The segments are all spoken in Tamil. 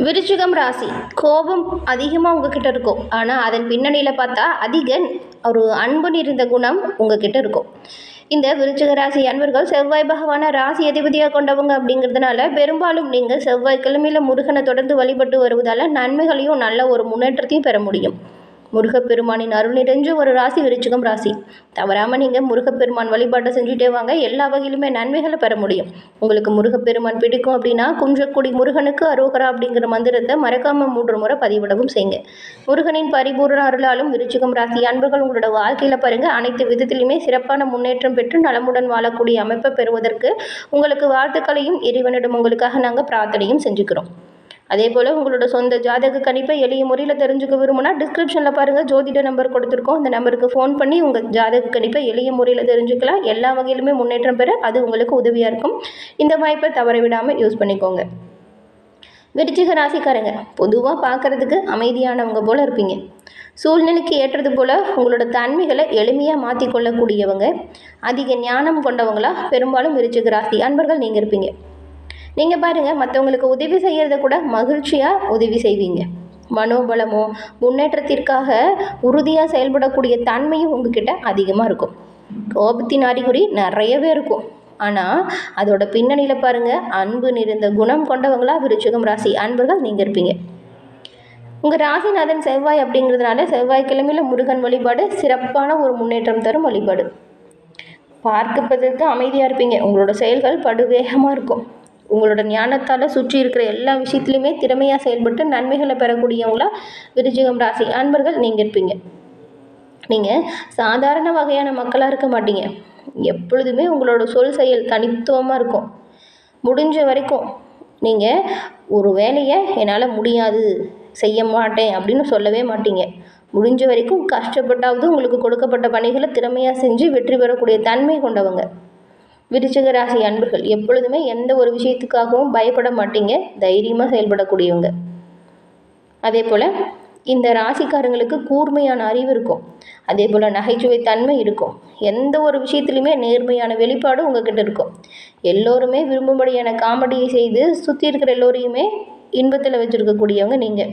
விருச்சிகம் ராசி கோபம் அதிகமாக உங்ககிட்ட இருக்கும். ஆனால் அதன் பின்னணியில் பார்த்தா அதிக ஒரு அன்பு நிறைந்த குணம் உங்ககிட்ட இருக்கும். இந்த விருச்சிக ராசி அன்பர்கள் செவ்வாய் பகவான ராசி அதிபதியாக கொண்டவங்க அப்படிங்கிறதுனால பெரும்பாலும் நீங்கள் செவ்வாய்க்கிழமையில் முருகனை தொடர்ந்து வழிபட்டு வருவதால் நன்மைகளையும் நல்ல ஒரு முன்னேற்றத்தையும் பெற முடியும். முருகப்பெருமானின் அருள் நிறைஞ்ச ஒரு ராசி விருச்சிகம் ராசி. தவறாமல் நீங்கள் முருகப்பெருமான் வழிபாட்டை செஞ்சுட்டே வாங்க, எல்லா வகையிலுமே நன்மைகளை பெற முடியும். உங்களுக்கு முருகப்பெருமான் பிடிக்கும் அப்படின்னா குன்றக்குடி முருகனுக்கு அரோகரா அப்படிங்கிற மந்திரத்தை மறக்காமல் 3 முறை பதிவிடவும் செய்யுங்க. முருகனின் பரிபூர்ண அருளாலும் விருச்சிகம் ராசி அன்பர்கள் உங்களோட வாழ்க்கையில் பாருங்கள் அனைத்து விதத்திலுமே சிறப்பான முன்னேற்றம் பெற்று நலமுடன் வாழக்கூடிய அமைப்பை பெறுவதற்கு உங்களுக்கு வாழ்த்துக்களையும் இறைவனிடம் உங்களுக்காக நாங்கள் பிரார்த்தனையும் செஞ்சுக்கிறோம். அதே போல் உங்களோட சொந்த ஜாதக கணிப்பை எளிய முறையில் தெரிஞ்சுக்க விரும்பினா டிஸ்கிரிப்ஷனில் பாருங்கள் ஜோதிட நம்பர் கொடுத்துருக்கோம். அந்த நம்பருக்கு ஃபோன் பண்ணி உங்கள் ஜாதக கணிப்பை எளிய முறையில் தெரிஞ்சுக்கலாம். எல்லா வகையிலுமே முன்னேற்றம் பெற அது உங்களுக்கு உதவியாக இருக்கும். இந்த வாய்ப்பை தவற விடாமல் யூஸ் பண்ணிக்கோங்க. விருச்சிக ராசிக்காரங்க பொதுவாக பார்க்குறதுக்கு அமைதியானவங்க போல் இருப்பீங்க. சூழ்நிலைக்கு ஏற்றது போல் உங்களோட தன்மைகளை எளிமையாக மாற்றிக்கொள்ளக்கூடியவங்க, அதிக ஞானம் கொண்டவங்களாக பெரும்பாலும் விருச்சிக ராசி அன்பர்கள் நீங்கள் இருப்பீங்க. நீங்கள் பாருங்கள் மற்றவங்களுக்கு உதவி செய்கிறத கூட மகிழ்ச்சியாக உதவி செய்வீங்க. மனோபலமோ முன்னேற்றத்திற்காக உறுதியாக செயல்படக்கூடிய தன்மையும் உங்ககிட்ட அதிகமாக இருக்கும். கோபத்தின் அறிகுறி நிறையவே இருக்கும். ஆனால் அதோட பின்னணியில் பாருங்கள் அன்பு நிறைந்த குணம் கொண்டவங்களாக விருச்சிகம் ராசி அன்பர்கள் நீங்கள் இருப்பீங்க. உங்கள் ராசிநாதன் செவ்வாய் அப்படிங்கிறதுனால செவ்வாய்க்கிழமையில் முருகன் வழிபாடு சிறப்பான ஒரு முன்னேற்றம் தரும் வழிபாடு. பார்க்கப்பதற்கு அமைதியாக இருப்பீங்க. உங்களோட செயல்கள் படுவேகமாக இருக்கும். உங்களோட ஞானத்தால் சுற்றி இருக்கிற எல்லா விஷயத்துலையுமே திறமையாக செயல்பட்டு நன்மைகளை பெறக்கூடியவங்களா விருச்சிகம் ராசி அன்பர்கள் நீங்கள் இருப்பீங்க. நீங்கள் சாதாரண வகையான மக்களாக இருக்க மாட்டீங்க. எப்பொழுதுமே உங்களோட சொல் செயல் தனித்துவமாக இருக்கும். முடிஞ்ச வரைக்கும் நீங்கள் ஒரு வேலையை என்னால் முடியாது செய்ய மாட்டேன் அப்படின்னு சொல்லவே மாட்டீங்க. முடிஞ்ச வரைக்கும் கஷ்டப்பட்டாவது உங்களுக்கு கொடுக்கப்பட்ட பணிகளை திறமையாக செஞ்சு வெற்றி பெறக்கூடிய தன்மை கொண்டவங்க விருச்சிக ராசி அன்பர்கள். எப்பொழுதுமே எந்த ஒரு விஷயத்துக்காகவும் பயப்பட மாட்டீங்க, தைரியமாக செயல்படக்கூடியவங்க. அதே போல் இந்த ராசிக்காரங்களுக்கு கூர்மையான அறிவு இருக்கும். அதே போல் நகைச்சுவை தன்மை இருக்கும். எந்த ஒரு விஷயத்துலையுமே நேர்மையான வெளிப்பாடு உங்ககிட்ட இருக்கும். எல்லோருமே விரும்பும்படியான காமெடியை செய்து சுற்றி இருக்கிற எல்லோரையுமே இன்பத்தில் வச்சுருக்கக்கூடியவங்க நீங்கள்.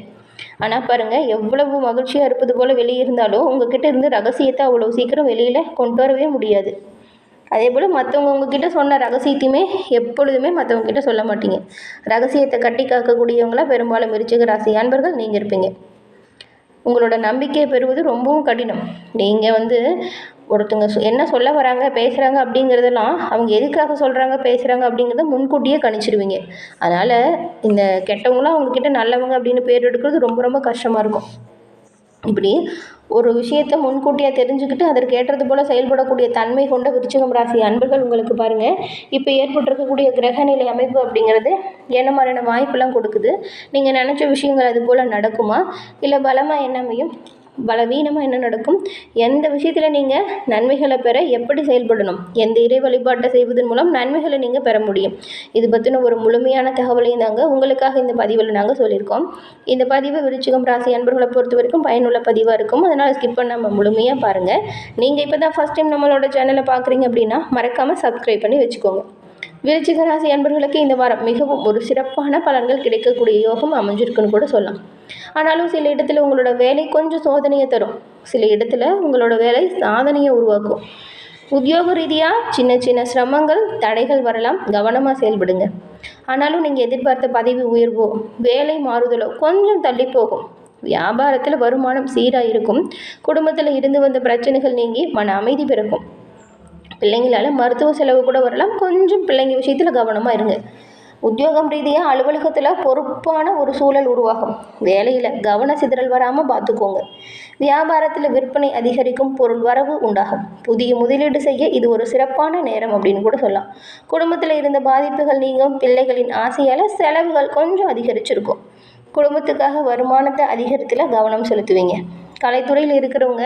ஆனால் பாருங்கள் எவ்வளவு மகிழ்ச்சியாக இருப்பது போல் வெளியே இருந்தாலும் உங்ககிட்ட இருந்து ரகசியத்தை அவ்வளோ சீக்கிரம் வெளியில் கொண்டு வரவே முடியாது. அதே போல் மற்றவங்க உங்ககிட்ட சொன்ன ரகசியத்தையுமே எப்பொழுதுமே மற்றவங்ககிட்ட சொல்ல மாட்டீங்க. ரகசியத்தை கட்டி காக்கக்கூடியவங்களாக பெரும்பாலும் விருச்சிக ராசி அன்பர்கள் நீங்கள் இருப்பீங்க. உங்களோட நம்பிக்கையை பெறுவது ரொம்பவும் கடினம். நீங்கள் ஒருத்தங்க என்ன சொல்ல வராங்க பேசுகிறாங்க அப்படிங்கிறதெல்லாம் அவங்க எதுக்காக சொல்கிறாங்க பேசுகிறாங்க அப்படிங்கிறத முன்கூட்டியே கணிச்சிடுவீங்க. அதனால் இந்த கெட்டவங்களாம் அவங்கக்கிட்ட நல்லவங்க அப்படின்னு பேர் எடுக்கிறது ரொம்ப ரொம்ப கஷ்டமாக இருக்கும். இப்படி ஒரு விஷயத்தை முன்கூட்டியாக தெரிஞ்சுக்கிட்டு அதற்கு ஏற்றது போல் செயல்படக்கூடிய தன்மை கொண்ட விருச்சிகம் ராசி அன்பர்கள் உங்களுக்கு பாருங்கள் இப்போ ஏற்பட்டிருக்கக்கூடிய கிரகநிலை அமைப்பு அப்படிங்கிறது என்ன மாதிரியான வாய்ப்பெல்லாம் கொடுக்குது. நீங்கள் நினச்ச விஷயங்கள் அது போல் நடக்குமா, இல்லை பலமாக என்ன அமையும், பலவீனமாக என்ன நடக்கும், எந்த விஷயத்தில் நீங்கள் நன்மைகளை பெற எப்படி செயல்படணும், எந்த இறை வழிபாட்டை செய்வதன் மூலம் நன்மைகளை நீங்கள் பெற முடியும், இது பற்றின ஒரு முழுமையான தகவலையும் தாங்க உங்களுக்காக இந்த பதிவில் நாங்கள் சொல்லியிருக்கோம். இந்த பதிவு விருச்சிகம் ராசி அன்பர்களை பொறுத்த வரைக்கும் பயனுள்ள பதிவாக இருக்கும். அதனால் ஸ்கிப் பண்ணாமல் முழுமையாக பாருங்கள். நீங்கள் இப்போ தான் ஃபஸ்ட் டைம் நம்மளோட சேனலை பார்க்குறீங்க அப்படின்னா மறக்காமல் சப்ஸ்கிரைப் பண்ணி வச்சுக்கோங்க. விருச்சிக ராசி அன்பர்களுக்கு இந்த வாரம் மிகவும் ஒரு சிறப்பான பலன்கள் கிடைக்கக்கூடிய யோகம் அமைஞ்சிருக்குன்னு கூட சொல்லலாம். ஆனாலும் சில இடத்துல உங்களோட வேலை கொஞ்சம் சோதனையை தரும். சில இடத்துல உங்களோட வேலை சாதனையை உருவாக்கும். உத்தியோக ரீதியாக சின்ன சின்ன சிரமங்கள் தடைகள் வரலாம், கவனமாக செயல்படுங்க. ஆனாலும் நீங்கள் எதிர்பார்த்த பதவி உயர்வோ வேலை மாறுதலோ கொஞ்சம் தள்ளி போகும். வியாபாரத்தில் வருமானம் சீராக இருக்கும். குடும்பத்தில் இருந்து வந்த பிரச்சனைகள் நீங்கி மன அமைதி பிறக்கும். பிள்ளைங்களால் மருத்துவ செலவு கூட வரலாம். கொஞ்சம் பிள்ளைங்க விஷயத்தில் கவனமாக இருங்க. உத்தியோகம் ரீதியாக அலுவலகத்தில் பொறுப்பான ஒரு சூழல் உருவாகும். வேலையில் கவன சிதறல் வராமல் பார்த்துக்கோங்க. வியாபாரத்தில் விற்பனை அதிகரிக்கும், பொருள் வரவு உண்டாகும். புதிய முதலீடு செய்ய இது ஒரு சிறப்பான நேரம் அப்படின்னு கூட சொல்லலாம். குடும்பத்தில் இருந்த பாதிப்புகள் நீங்கும். பிள்ளைகளின் ஆசையால் செலவுகள் கொஞ்சம் அதிகரிச்சிருக்கும். குடும்பத்துக்காக வருமானத்தை அதிகரித்தில் கவனம் செலுத்துவீங்க. கலைத்துறையில் இருக்கிறவங்க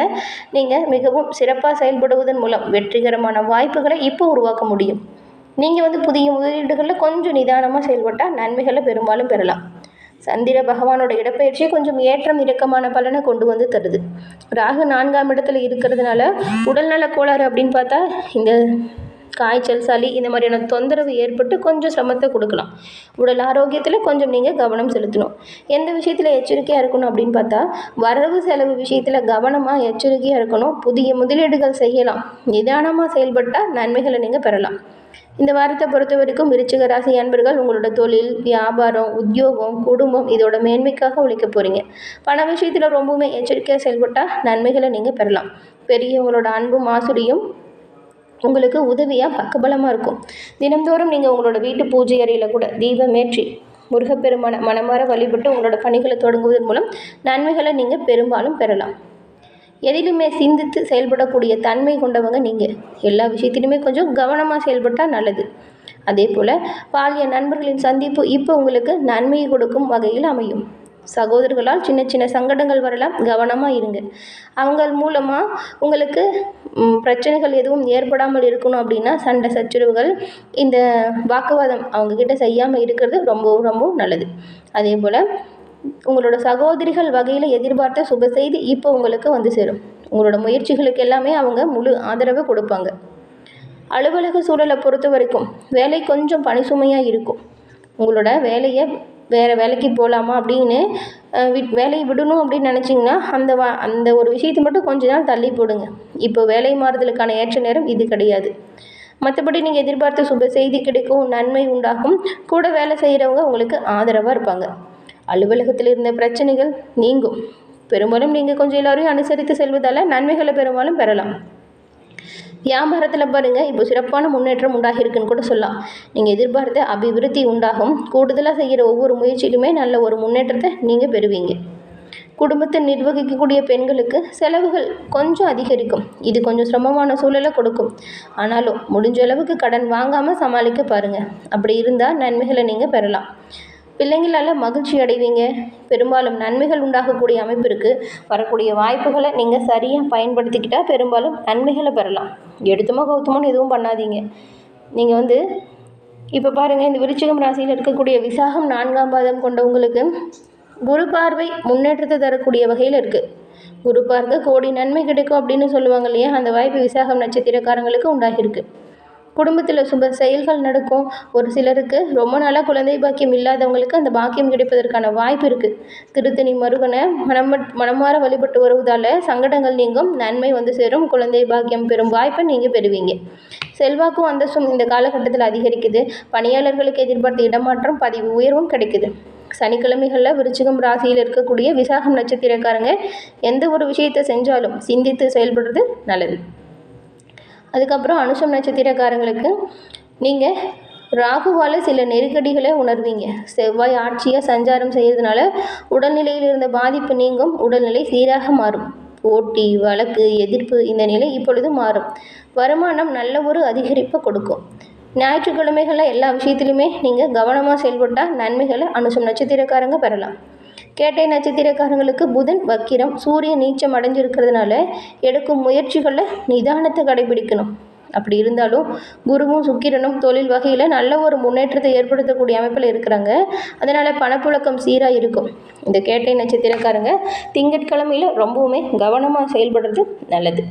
நீங்கள் மிகவும் சிறப்பாக செயல்படுவதன் மூலம் வெற்றிகரமான வாய்ப்புகளை இப்போ உருவாக்க முடியும். நீங்கள் புதிய முதலீடுகளில் கொஞ்சம் நிதானமாக செயல்பட்டால் நன்மைகளை பெரும்பாலும் பெறலாம். சந்திர பகவானோட இடப்பெயர்ச்சி கொஞ்சம் ஏற்றம் இறக்கமான பலனை கொண்டு வந்து தருது. ராகு 4ஆம் இடத்துல இருக்கிறதுனால உடல்நல கோளாறு அப்படின்னு பார்த்தா இந்த காய்ச்சல், சளி இந்த மாதிரியான தொந்தரவு ஏற்பட்டு கொஞ்சம் சிரமத்தை கொடுக்கலாம். உடல் ஆரோக்கியத்தில் கொஞ்சம் நீங்கள் கவனம் செலுத்தணும். எந்த விஷயத்தில் எச்சரிக்கையாக இருக்கணும் அப்படின்னு பார்த்தா, வரவு செலவு விஷயத்தில் கவனமாக எச்சரிக்கையாக இருக்கணும். புதிய முதலீடுகள் செய்யலாம். நிதானமாக செயல்பட்டால் நன்மைகளை நீங்கள் பெறலாம். இந்த வாரத்தை பொறுத்த வரைக்கும் விருச்சிக ராசி அன்பர்கள் உங்களோட தொழில், வியாபாரம், உத்தியோகம், குடும்பம் இதோட மேன்மைக்காக உழைக்க போகிறீங்க. பண விஷயத்தில் ரொம்பவுமே எச்சரிக்கையாக செயல்பட்டால் நன்மைகளை நீங்கள் பெறலாம். பெரியவங்களோட அன்பும் ஆசிரியும் உங்களுக்கு உதவியாக பக்கபலமாக இருக்கும். தினந்தோறும் நீங்கள் உங்களோட வீட்டு பூஜை அறையில் கூட தீபமேற்றி முருகப்பெருமான மனமார வழிபட்டு உங்களோட பணிகளை தொடங்குவதன் மூலம் நன்மைகளை நீங்கள் பெரும்பாலும் பெறலாம். எதிலுமே சிந்தித்து செயல்படக்கூடிய தன்மை கொண்டவங்க நீங்கள். எல்லா விஷயத்திலுமே கொஞ்சம் கவனமாக செயல்பட்டால் நல்லது. அதே போல் பாலிய நண்பர்களின் சந்திப்பு இப்போ உங்களுக்கு நன்மையை கொடுக்கும் வகையில் அமையும். சகோதரர்களால் சின்ன சின்ன சங்கடங்கள் வரலாம், கவனமாக இருங்க. அவங்க மூலமாக உங்களுக்கு பிரச்சனைகள் எதுவும் ஏற்படாமல் இருக்கணும் அப்படின்னா சண்டை சச்சரவுகள், இந்த வாக்குவாதம் அவங்கக்கிட்ட செய்யாமல் இருக்கிறது ரொம்பவும் ரொம்பவும் நல்லது. அதே போல் உங்களோட சகோதரிகள் வகையில் எதிர்பார்த்த சுப செய்தி இப்போ உங்களுக்கு வந்து சேரும். உங்களோட முயற்சிகளுக்கு எல்லாமே அவங்க முழு ஆதரவு கொடுப்பாங்க. அலுவலக சூழலை பொறுத்த வரைக்கும் வேலை கொஞ்சம் பணிசுமையாக இருக்கும். உங்களோட வேலையை வேறு வேலைக்கு போகலாமா அப்படின்னு வேலையை விடணும் அப்படின்னு நினச்சிங்கன்னா அந்த ஒரு விஷயத்தை மட்டும் கொஞ்ச நாள் தள்ளி போடுங்க. இப்போ வேலை மாறுதலுக்கான ஏற்ற நேரம் இது கிடையாது. மற்றபடி நீங்கள் எதிர்பார்த்த சுப செய்தி கிடைக்கும், நன்மை உண்டாகும். கூட வேலை செய்கிறவங்க உங்களுக்கு ஆதரவாக இருப்பாங்க. அலுவலகத்தில் இருந்த பிரச்சனைகள் நீங்கும். பெரும்பாலும் நீங்கள் கொஞ்சம் எல்லோரையும் அனுசரித்து செல்வதால் நன்மைகளை பெரும்பாலும் பெறலாம். வியாபாரத்தில் பாருங்கள், இப்போ சிறப்பான முன்னேற்றம் உண்டாகிருக்குன்னு கூட சொல்லலாம். நீங்கள் எதிர்பார்த்த அபிவிருத்தி உண்டாகும். கூடுதலாக செய்கிற ஒவ்வொரு முயற்சியிலுமே நல்ல ஒரு முன்னேற்றத்தை நீங்கள் பெறுவீங்க. குடும்பத்தை நிர்வகிக்கக்கூடிய பெண்களுக்கு செலவுகள் கொஞ்சம் அதிகரிக்கும். இது கொஞ்சம் சிரமமான சூழலை கொடுக்கும். ஆனாலும் முடிஞ்ச அளவுக்கு கடன் வாங்காமல் சமாளிக்க பாருங்கள். அப்படி இருந்தால் நன்மைகளை நீங்கள் பெறலாம். பிள்ளைங்களால் மகிழ்ச்சி அடைவீங்க. பெரும்பாலும் நன்மைகள் உண்டாகக்கூடிய அமைப்பு இருக்குது. வரக்கூடிய வாய்ப்புகளை நீங்கள் சரியாக பயன்படுத்திக்கிட்டால் பெரும்பாலும் நன்மைகளை பெறலாம். எடுத்தமோ கௌத்தமோன்னு எதுவும் பண்ணாதீங்க. நீங்கள் இப்போ பாருங்கள், இந்த விருச்சிகம் ராசியில் இருக்கக்கூடிய விசாகம் 4ஆம் பாதம் கொண்டவங்களுக்கு குரு பார்வை முன்னேற்றத்தை தரக்கூடிய வகையில் இருக்குது. குரு பார்க்க கோடி நன்மை கிடைக்கும் அப்படின்னு சொல்லுவாங்க இல்லையா, அந்த வாய்ப்பு விசாகம் நட்சத்திரக்காரங்களுக்கு உண்டாகிருக்கு. குடும்பத்தில் சுப செயல்கள் நடக்கும். ஒரு சிலருக்கு ரொம்ப நாளாக குழந்தை பாக்கியம் இல்லாதவங்களுக்கு அந்த பாக்கியம் கிடைப்பதற்கான வாய்ப்பு இருக்குது. திருத்தணி முருகனை மனமாற வழிபட்டு வருவதால் சங்கடங்கள் நீங்கும், நன்மை வந்து சேரும். குழந்தை பாக்கியம் பெறும் வாய்ப்பை நீங்கள் பெறுவீங்க. செல்வாக்கும் அந்தஸ்தும் இந்த காலகட்டத்தில் அதிகரிக்குது. பணியாளர்களுக்கு எதிர்பார்த்த இடமாற்றம், பதவி உயர்வும் கிடைக்குது. சனிக்கிழமைகளில் விருச்சிகம் ராசியில் இருக்கக்கூடிய விசாகம் நட்சத்திரக்காரங்க எந்த ஒரு விஷயத்தை செஞ்சாலும் சிந்தித்து செயல்படுறது நல்லது. அதுக்கப்புறம் அனுஷம் நட்சத்திரக்காரங்களுக்கு நீங்கள் ராகுவால் சில நெருக்கடிகளை உணர்வீங்க. செவ்வாய் ஆட்சியாக சஞ்சாரம் செய்கிறதுனால உடல்நிலையில் இருந்த பாதிப்பு நீங்கும். உடல்நிலை சீராக மாறும். போட்டி, வழக்கு, எதிர்ப்பு இந்த நிலை இப்பொழுது மாறும். வருமானம் நல்ல ஒரு அதிகரிப்பை கொடுக்கும். ஞாயிற்றுக்கிழமைகளில் எல்லா விஷயத்திலுமே நீங்கள் கவனமாக செயல்பட்டால் நன்மைகளை அனுஷம் நட்சத்திரக்காரங்க பெறலாம். கேட்டை நட்சத்திரக்காரங்களுக்கு புதன் வக்கிரம், சூரியன் நீச்சம் அடைஞ்சிருக்கிறதுனால எடுக்கும் முயற்சிகளில் நிதானத்தை கடைபிடிக்கணும். அப்படி இருந்தாலும் குருவும் சுக்கிரனும் தொழில் வகையில் நல்ல ஒரு முன்னேற்றத்தை ஏற்படுத்தக்கூடிய அமைப்பில் இருக்கிறாங்க. அதனால் பணப்புழக்கம் சீராக இருக்கும். இந்த கேட்டை நட்சத்திரக்காரங்க திங்கட்கிழமையில் ரொம்பவுமே கவனமாக செயல்படுறது நல்லது.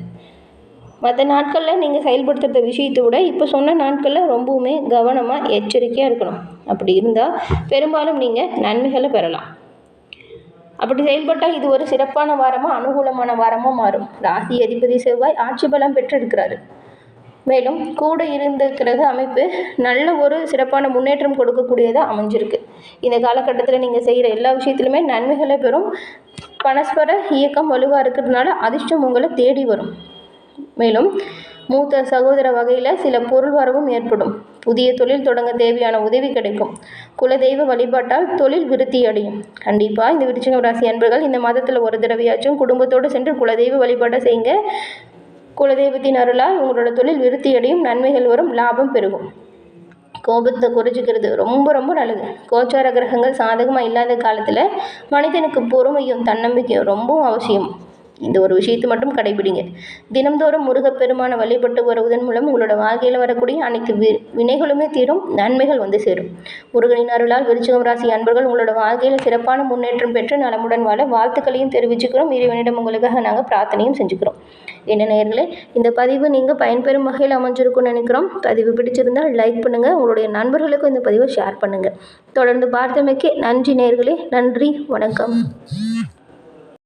மற்ற நாட்களில் நீங்கள் செயல்படுத்துகிற விஷயத்தை விட இப்போ சொன்ன நாட்களில் ரொம்பவுமே கவனமாக எச்சரிக்கையாக இருக்கணும். அப்படி இருந்தால் பெரும்பாலும் நீங்கள் நன்மைகளை பெறலாம். அப்படி செயல்பட்டால் இது ஒரு சிறப்பான வாரமாக, அனுகூலமான வாரமாக மாறும். ராசி அதிபதி செவ்வாய் ஆட்சி பலம் பெற்றிருக்கிறாரு. மேலும் கூட இருந்த கிரக அமைப்பு நல்ல ஒரு சிறப்பான முன்னேற்றம் கொடுக்கக்கூடியதாக அமைஞ்சிருக்கு. இந்த காலகட்டத்தில் நீங்கள் செய்கிற எல்லா விஷயத்திலுமே நன்மைகளை பெறும். பரஸ்பர இயக்கம் வலுவாக இருக்கிறதுனால அதிர்ஷ்டம் உங்களை தேடி வரும். மேலும் மூத்த சகோதர வகையில் சில பொருள் வரவும் ஏற்படும். புதிய தொழில் தொடங்க தேவையான உதவி கிடைக்கும். குலதெய்வ வழிபாட்டால் தொழில் விருத்தி அடையும். கண்டிப்பாக இந்த விருச்சிகம் ராசி அன்பர்கள் இந்த மாதத்தில் ஒரு தடவையாச்சும் குடும்பத்தோடு சென்று குலதெய்வ வழிபாட்டை செய்யுங்க. குலதெய்வத்தின் அருளால் உங்களோட தொழில் விருத்தி அடையும், நன்மைகள் வரும், லாபம் பெருகும். கோபத்தை குறைச்சிக்கிறது ரொம்ப ரொம்ப நல்லது. கோச்சார கிரகங்கள் சாதகமாக இல்லாத காலத்தில் மனிதனுக்கு பொறுமையும் தன்னம்பிக்கையும் ரொம்பவும் அவசியம். இந்த ஒரு விஷயத்தை மட்டும் கடைபிடிங்க. தினம்தோறும் முருகப்பெருமானை வழிபட்டு வருவதன் மூலம் உங்களோட வாழ்க்கையில் வரக்கூடிய அனைத்து வினைகளுமே தீரும், நன்மைகள் வந்து சேரும். முருகனின் அருளால் விருச்சிகம் ராசி அன்பர்கள் உங்களோட வாழ்க்கையில் சிறப்பான முன்னேற்றம் பெற்று நலமுடன் வாழ வாழ்த்துக்களையும் தெரிவிச்சுக்கிறோம். இறைவனிடம் உங்களுக்காக நாங்கள் பிரார்த்தனையும் செஞ்சுக்கிறோம். என்ன நேயர்களே, இந்த பதிவு நீங்கள் பயன்பெறும் வகையில் அமைஞ்சிருக்கும்னு நினைக்கிறோம். பதிவு பிடிச்சிருந்தால் லைக் பண்ணுங்கள், உங்களுடைய நண்பர்களுக்கும் இந்த பதிவை ஷேர் பண்ணுங்கள். தொடர்ந்து பார்த்தமைக்கு நன்றி நேயர்களே. நன்றி, வணக்கம்.